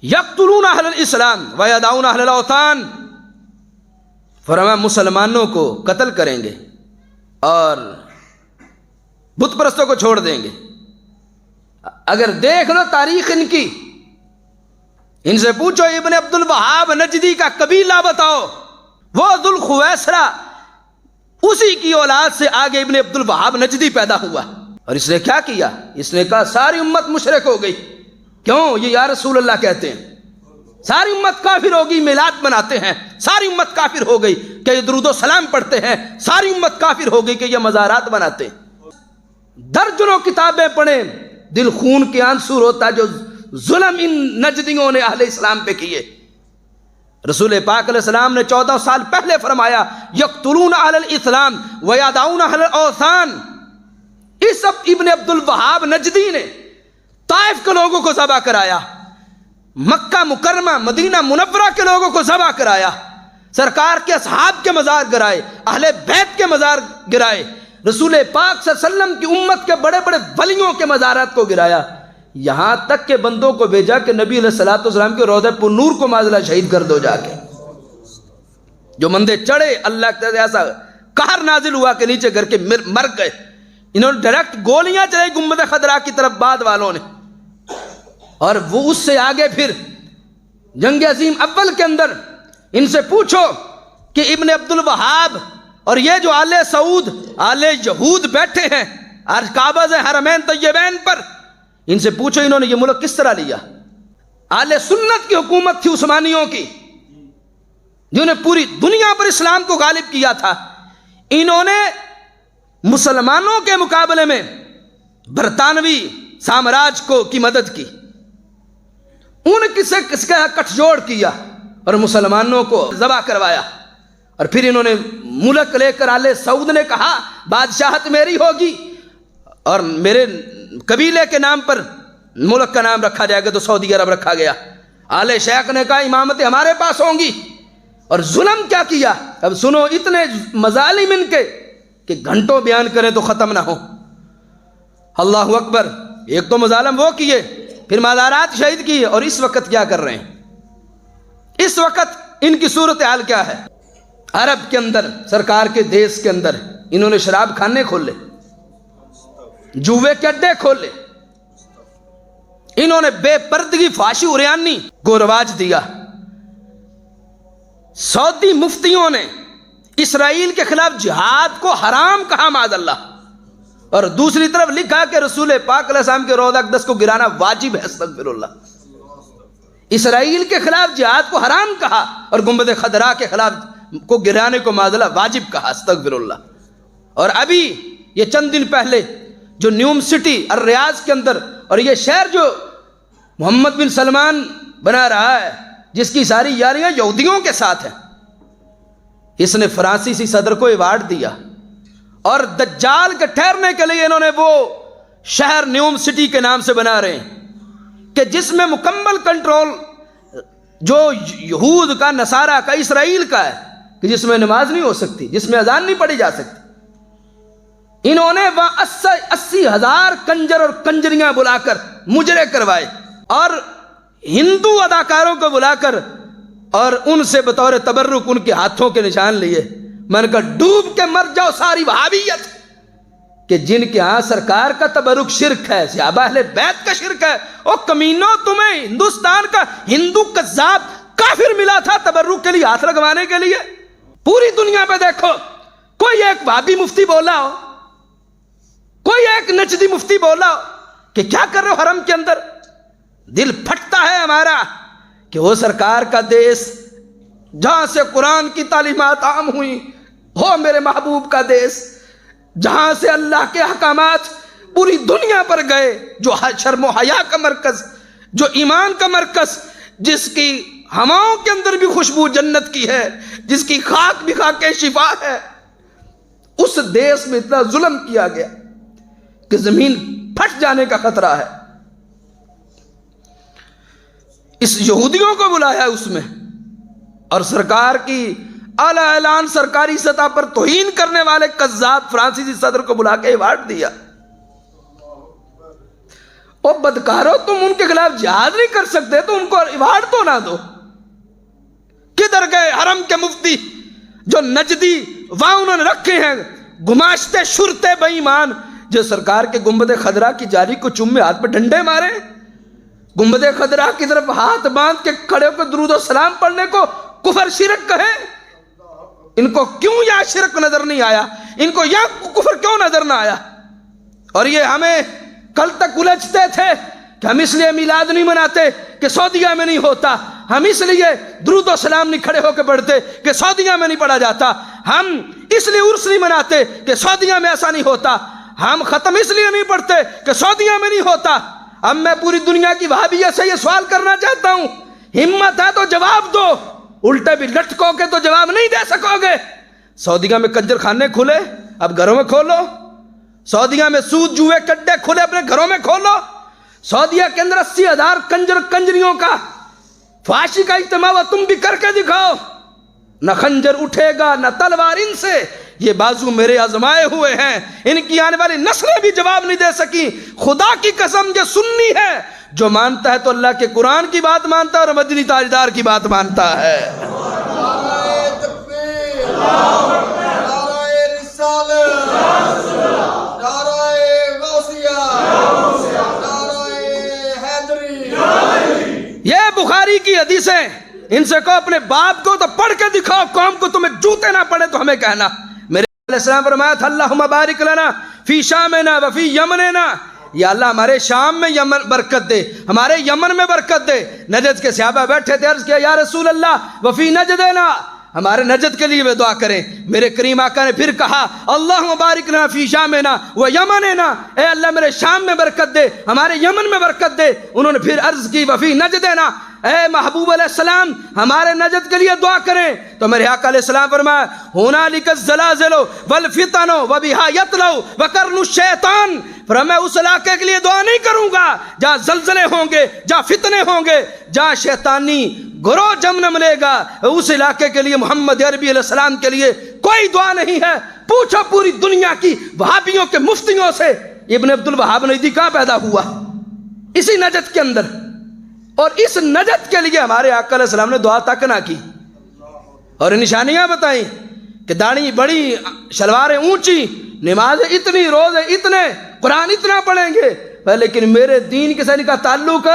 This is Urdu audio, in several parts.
یقتلون اہل الاسلام ویدعون اہل الاوثان، فرمایا مسلمانوں کو قتل کریں گے اور بت پرستوں کو چھوڑ دیں گے۔ اگر دیکھ لو تاریخ ان کی، ان سے پوچھو ابن عبد الوہاب نجدی کا قبیلہ بتاؤ، وہ ذوالخویسرہ، اسی کی اولاد سے آگے ابن عبد الوہاب نجدی پیدا ہوا، اور اس نے کیا کیا؟ اس نے کہا ساری امت مشرک ہو گئی۔ کیوں؟ یہ یا رسول اللہ کہتے ہیں ساری امت کافر ہوگی، میلاد مناتے ہیں، ساری امت کافر ہو گئی کہ یہ درود و سلام پڑھتے ہیں، ساری امت کافر ہو گئی کہ یہ مزارات بناتے ہیں۔ درجنوں کتابیں پڑھیں، دل خون کے آنسو روتا جو ظلم ان نجدیوں نے اہل اسلام پہ کیے۔ رسول پاک علیہ السلام نے 14 سال پہلے فرمایا یقتلون اہل الاسلام ویدعون اہل الاوثان۔ اس ابن عبد الوہاب نجدی نے طائف کے لوگوں کو ذبح کرایا، مکہ مکرمہ مدینہ منورہ کے لوگوں کو ذبح کرایا، سرکار کے اصحاب کے مزار گرائے، اہل بیت کے مزار گرائے، رسول پاک صلی اللہ علیہ وسلم کی امت کے بڑے بڑے ولیوں کے مزارات کو گرایا، یہاں تک کہ بندوں کو بھیجا کہ نبی علیہ السلام کے روضہ پر نور کو معاذ اللہ شہید کر دو جا کے۔ جو بندے چڑھے اللہ کی طرف سے ایسا قہر نازل ہوا کہ نیچے گر کے مر گئے۔ انہوں نے ڈائریکٹ گولیاں چلائی گنبد خضرا کی طرف بعد والوں نے، اور وہ اس سے آگے پھر جنگ عظیم اول کے اندر ان سے پوچھو کہ ابن عبد الوہاب اور یہ جو آل سعود آل یہود بیٹھے ہیں کعبہ حرمین طیبین پر، ان سے پوچھو انہوں نے یہ ملک کس طرح لیا؟ آل سنت کی حکومت تھی عثمانیوں کی، جنہوں نے پوری دنیا پر اسلام کو غالب کیا تھا۔ انہوں نے مسلمانوں کے مقابلے میں برطانوی سامراج کی مدد کی، ان سے کس کا کٹ جوڑ کیا اور مسلمانوں کو ذبح کروایا، اور پھر انہوں نے ملک لے کر آل سعود نے کہا بادشاہت میری ہوگی اور میرے قبیلے کے نام پر ملک کا نام رکھا جائے گا، تو سعودی عرب رکھا گیا۔ آل شیخ نے کہا امامتیں ہمارے پاس ہوں گی، اور ظلم کیا کیا؟ اب سنو اتنے مظالم ان کے کہ گھنٹوں بیان کریں تو ختم نہ ہو۔ اللہ اکبر۔ ایک تو مظالم وہ کیے، پھر مزارات شہید کیے، اور اس وقت کیا کر رہے ہیں؟ اس وقت ان کی صورتحال کیا ہے؟ عرب کے اندر، سرکار کے دیس کے اندر انہوں نے شراب خانے کھولے، جوے کے اڈے کھولے، انہوں نے بے پردگی فحاشی عریانی کو رواج دیا۔ سعودی مفتیوں نے اسرائیل کے خلاف جہاد کو حرام کہا معاذ اللہ، اور دوسری طرف لکھا کہ رسول پاک علیہ السلام کے روضہ اقدس کو گرانا واجب ہے۔ استغفر اللہ۔ اسرائیل کے خلاف جہاد کو حرام کہا اور گنبد خضرا کے خلاف کو گرانے کو معاذ اللہ واجب کہا۔ استغفر اللہ۔ اور ابھی یہ چند دن پہلے جو نیوم سٹی الریاض کے اندر، اور یہ شہر جو محمد بن سلمان بنا رہا ہے، جس کی ساری یاریاں یہودیوں کے ساتھ ہیں، اس نے فرانسیسی صدر کو ایوارڈ دیا، اور دجال کے ٹھہرنے کے لیے انہوں نے وہ شہر نیوم سٹی کے نام سے بنا رہے ہیں کہ جس میں مکمل کنٹرول جو یہود کا، نصارہ کا، اسرائیل کا ہے، کہ جس میں نماز نہیں ہو سکتی، جس میں اذان نہیں پڑھی جا سکتی۔ انہوں نے وہاں 80,000 کنجر اور کنجریاں بلا کر مجرے کروائے، اور ہندو اداکاروں کو بلا کر اور ان سے بطور تبرک ان کے ہاتھوں کے نشان لیے۔ میں نے کہا ڈوب کے مر جاؤ ساری وہابیت، کہ جن کے ہاں سرکار کا تبرک شرک ہے، صحابہ اہل بیت کا شرک ہے۔ او کمینوں، تمہیں ہندوستان کا ہندو کذاب کافر ملا تھا تبرک کے لیے، ہاتھ لگوانے کے لیے؟ پوری دنیا پہ دیکھو، کوئی ایک وہابی مفتی بولا ہو، کوئی ایک نجدی مفتی بولا ہو کہ کیا کر رہے ہو حرم کے اندر؟ دل پھٹتا ہے ہمارا کہ وہ سرکار کا دیس جہاں سے قرآن کی تعلیمات عام ہوئی، ہو میرے محبوب کا دیس جہاں سے اللہ کے احکامات پوری دنیا پر گئے، جو شرم و حیا کا مرکز، جو ایمان کا مرکز، جس کی ہواؤں کے اندر بھی خوشبو جنت کی ہے، جس کی خاک بھی خاک شفا ہے، اس دیس میں اتنا ظلم کیا گیا کہ زمین پھٹ جانے کا خطرہ ہے۔ اس یہودیوں کو بلایا اس میں، اور سرکار کی اعلی اعلان سرکاری سطح پر توہین کرنے والے قذاب فرانسیسی صدر کو بلا کے ایوارڈ دیا۔ او بدکارو، تم ان کے خلاف جہاد نہیں کر سکتے تو ان کو ایوارڈ تو نہ دو۔ کدھر گئے حرم کے مفتی جو نجدی وہاں انہوں نے رکھے ہیں گماشتے شرتے بے ایمان، جو سرکار کے گنبد خضرا کی جاری کو چومے ہاتھ پہ ڈنڈے مارے، گنبد خضرا کی طرف ہاتھ باندھ کے کھڑے ہو کے درود و سلام پڑھنے کو کفر شرک کہے؟ ان کو کیوں یہاں شرک نظر نہیں آیا؟ ان کو یہاں کفر کیوں نظر نہ آیا؟ اور یہ ہمیں کل تک الجھتے تھے کہ ہم اس لیے میلاد نہیں مناتے کہ سعودیہ میں نہیں ہوتا، ہم اس لیے درود و سلام نہیں کھڑے ہو کے پڑھتے کہ سعودیہ میں نہیں پڑھا جاتا، ہم اس لیے عرس نہیں مناتے کہ سعودیہ میں ایسا نہیں ہوتا، ہم ختم اس لیے نہیں پڑھتے کہ سعودیہ میں نہیں ہوتا۔ اب میں پوری دنیا کی وہابیت سے یہ سوال کرنا چاہتا ہوں، ہمت ہے تو جواب دو، الٹے بھی لٹکو کے تو جواب نہیں دے سکو گے۔ سعودیہ میں کنجر خانے کھلے، اب گھروں میں کھولو۔ سعودیہ میں سود جوئے کڈے کھلے، اپنے گھروں میں کھولو۔ سعودیہ کے اندر 80,000 کنجر کنجریوں کا فحاشی کا اجتماع ہوا، تم بھی کر کے دکھاؤ۔ نہ خنجر اٹھے گا نہ تلوار ان سے، یہ بازو میرے آزمائے ہوئے ہیں، ان کی آنے والی نسلیں بھی جواب نہیں دے سکی۔ خدا کی قسم یہ سنی ہے، جو مانتا ہے تو اللہ کے قرآن کی بات مانتا ہے اور مدنی تاجدار کی بات مانتا ہے۔ نعرہ تکبیر، نعرہ رسالت، نعرہ غوثیہ، نعرہ حیدری۔ یہ بخاری کی حدیثیں، ان سے کہو اپنے باپ کو تو پڑھ کے دکھاؤ، قوم کو تمہیں جوتے نہ پڑے تو ہمیں کہنا۔ میرے علیہ السلام فرمایا تھا اللہم بارک لنا فی شامنا وفی یمننا، یا اللہ ہمارے شام میں یمن برکت دے، ہمارے یمن میں برکت دے۔ نجد کے صحابہ بیٹھے تھے، عرض کیا یا رسول اللہ وفی نجدنا، ہمارے نجد کے لیے وہ دعا کریں۔ میرے کریم آقا نے پھر کہا اللہم بارک لنا فی شامنا و یمننا، اے اللہ میرے شام میں برکت دے، ہمارے یمن میں برکت دے۔ انہوں نے پھر عرض کی وفی نجدنا، اے محبوب علیہ السلام ہمارے نجد کے لیے دعا کریں۔ تو میرے آقا علیہ السلام فرمایا ہنالک الزلازل والفتن وبہا یطلع وقرن الشیطان، فرمایا میں اس علاقے کے لیے دعا نہیں کروں گا جہاں زلزلے ہوں گے، جہاں فتنے ہوں گے، جہاں شیطانی گروہ جم ملے گا، اس علاقے کے لیے محمد عربی علیہ السلام کے لیے کوئی دعا نہیں ہے۔ پوچھو پوری دنیا کی وہابیوں کے مفتیوں سے، ابن عبد الوہاب نجدی کہاں پیدا ہوا؟ اسی نجد کے اندر، اور اس نجد کے لیے ہمارے آقا علیہ السلام نے دعا تک نہ کی، اور نشانیاں بتائیں کہ داڑھی بڑی، شلواریں اونچی، نمازیں اتنی، روزے اتنے، قرآن اتنا پڑھیں گے، لیکن میرے دین کے ساتھ ان کا تعلق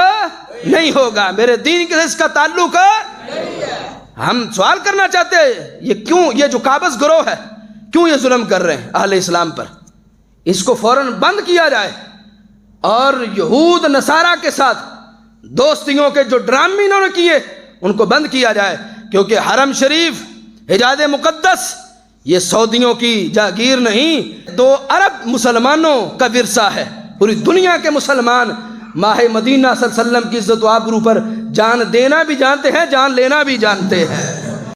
نہیں ہوگا، میرے دین کے ساتھ اس کا تعلق نہیں ہے۔ ہم سوال کرنا چاہتے ہیں یہ کیوں، یہ جو قابض گروہ ہے کیوں یہ ظلم کر رہے ہیں اہل اسلام پر؟ اس کو فوراً بند کیا جائے، اور یہود نصارہ کے ساتھ دوستیوں کے جو ڈرامے انہوں نے کیے ان کو بند کیا جائے، کیونکہ حرم شریف، حجاز مقدس یہ سعودیوں کی جاگیر نہیں، 2 ارب مسلمانوں کا ورثہ ہے۔ پوری دنیا کے مسلمان ماہ مدینہ صلی اللہ علیہ وسلم کی عزت و آبرو پر جان دینا بھی جانتے ہیں، جان لینا بھی جانتے ہیں۔